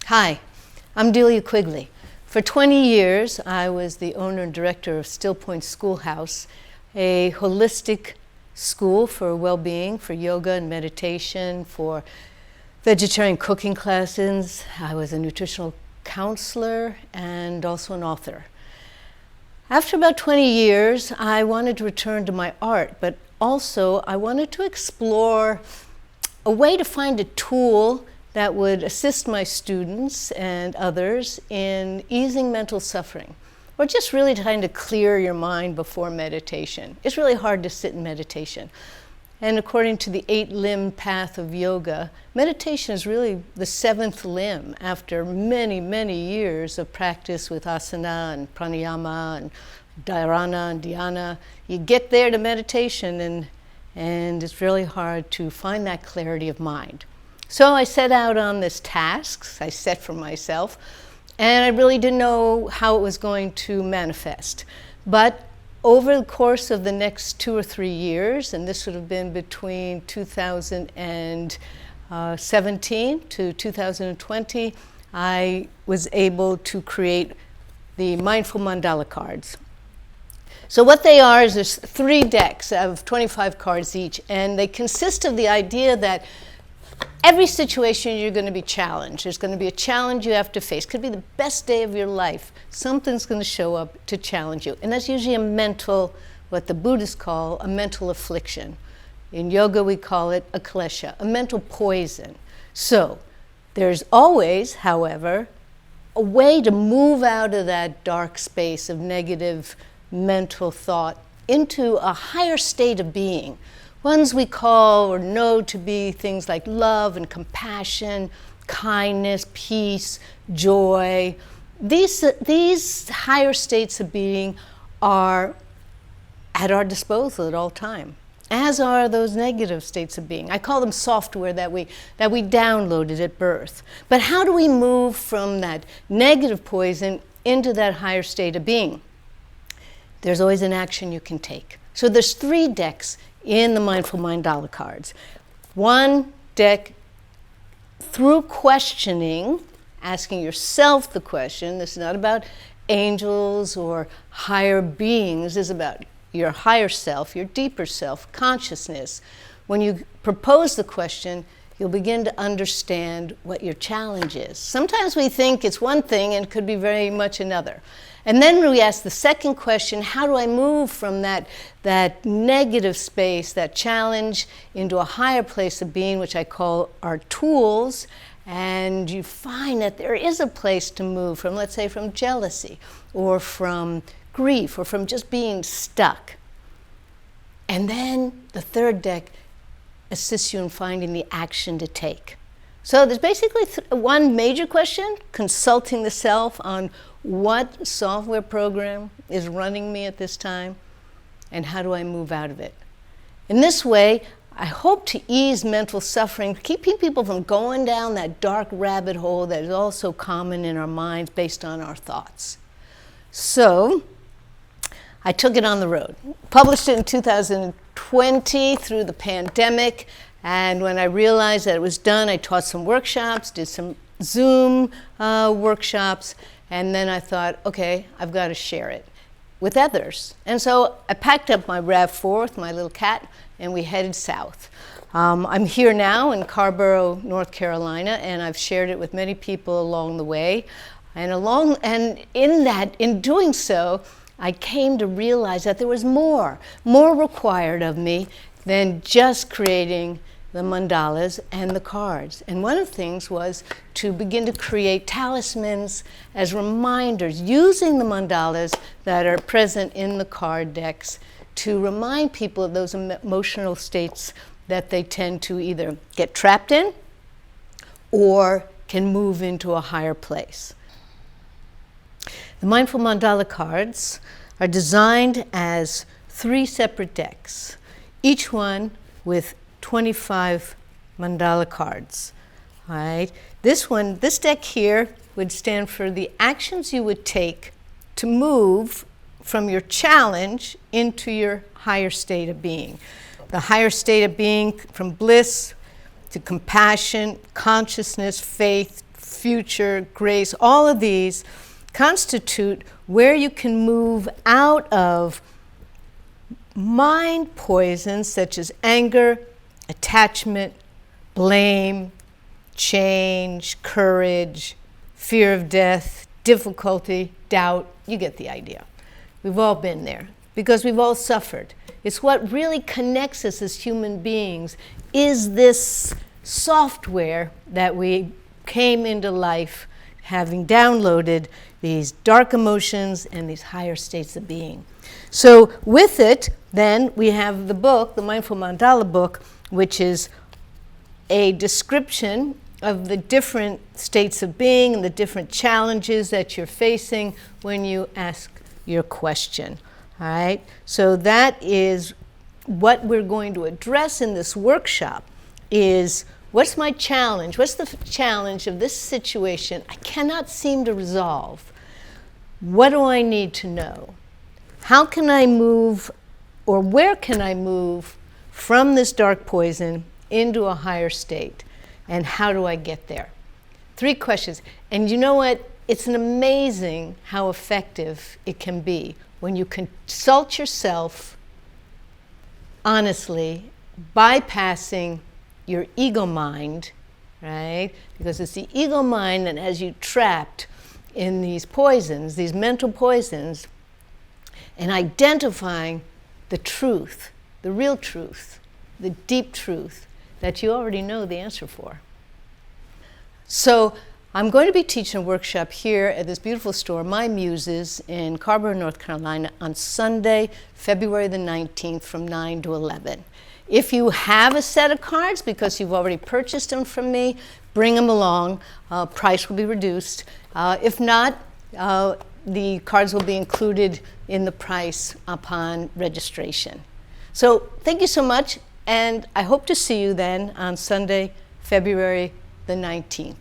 Hi, I'm Delia Quigley. For 20 years, I was the owner and director of Still Point Schoolhouse, a holistic school for well-being, for yoga and meditation, for vegetarian cooking classes. I was a nutritional counselor and also an author. After about 20 years, I wanted to return to my art, but also I wanted to explore a way to find a tool that would assist my students and others in easing mental suffering, or just really trying to clear your mind before meditation. It's really hard to sit in meditation. And according to the 8-limb path of yoga, meditation is really the 7th limb after many, many years of practice with asana and pranayama and dharana and dhyana. You get there to meditation and it's really hard to find that clarity of mind. So I set out on this task I set for myself, and I really didn't know how it was going to manifest. But over the course of the next 2 or 3 years, and this would have been between 2017 to 2020, I was able to create the Mindful Mandala Cards. So what they are is there's 3 decks of 25 cards each, and they consist of the idea that every situation you're going to be challenged. There's going to be a challenge you have to face. Could be the best day of your life. Something's going to show up to challenge you. And that's usually a mental, what the Buddhists call a mental affliction. In yoga we call it a klesha, a mental poison. So there's always, however, a way to move out of that dark space of negative mental thought into a higher state of being. Ones we call or know to be things like love and compassion, kindness, peace, joy. These higher states of being are at our disposal at all time, as are those negative states of being. I call them software that we downloaded at birth. But how do we move from that negative poison into that higher state of being? There's always an action you can take. So there's 3 decks in the Mindful Mandala Cards. 1 deck, through questioning, asking yourself the question. This is not about angels or higher beings. This is about your higher self, your deeper self, consciousness. When you propose the question, you'll begin to understand what your challenge is. Sometimes we think it's one thing and it could be very much another. And then we ask the second question, how do I move from that negative space, that challenge, into a higher place of being, which I call our tools. And you find that there is a place to move from, let's say, from jealousy, or from grief, or from just being stuck. And then the 3rd deck assists you in finding the action to take. So there's basically one major question, consulting the self on what software program is running me at this time, and how do I move out of it? In this way, I hope to ease mental suffering, keeping people from going down that dark rabbit hole that is also common in our minds based on our thoughts. So I took it on the road. Published it in 2020 through the pandemic, and when I realized that it was done, I taught some workshops, did some Zoom workshops, and then I thought, okay, I've got to share it with others. And so I packed up my RAV4 with my little cat, and we headed south. I'm here now in Carrboro, North Carolina, and I've shared it with many people along the way. And in doing so, I came to realize that there was more required of me than just creating the mandalas and the cards. And one of the things was to begin to create talismans as reminders, using the mandalas that are present in the card decks to remind people of those emotional states that they tend to either get trapped in or can move into a higher place. The Mindful Mandala Cards are designed as 3 separate decks, each one with 25 mandala cards. All right. This deck here would stand for the actions you would take to move from your challenge into your higher state of being. The higher state of being from bliss to compassion, consciousness, faith, future, grace, all of these constitute where you can move out of mind poisons such as anger, attachment, blame, change, courage, fear of death, difficulty, doubt. You get the idea. We've all been there because we've all suffered. It's what really connects us as human beings is this software that we came into life having downloaded these dark emotions and these higher states of being. So with it, then, we have the book, the Mindful Mandala book, which is a description of the different states of being and the different challenges that you're facing when you ask your question. All right? So that is what we're going to address in this workshop is, what's my challenge? What's the challenge of this situation I cannot seem to resolve? What do I need to know? How can I move, or where can I move from this dark poison into a higher state? And how do I get there? 3 questions. And you know what? It's amazing how effective it can be when you consult yourself honestly, bypassing your ego mind, right? Because it's the ego mind that has you trapped in these poisons, these mental poisons, and identifying the truth, the real truth, the deep truth that you already know the answer for. So I'm going to be teaching a workshop here at this beautiful store, My Muses, in Carrboro, North Carolina, on Sunday, February the 19th from 9 to 11. If you have a set of cards, because you've already purchased them from me, bring them along. Price will be reduced. If not, the cards will be included in the price upon registration. So thank you so much, and I hope to see you then on Sunday, February the 19th.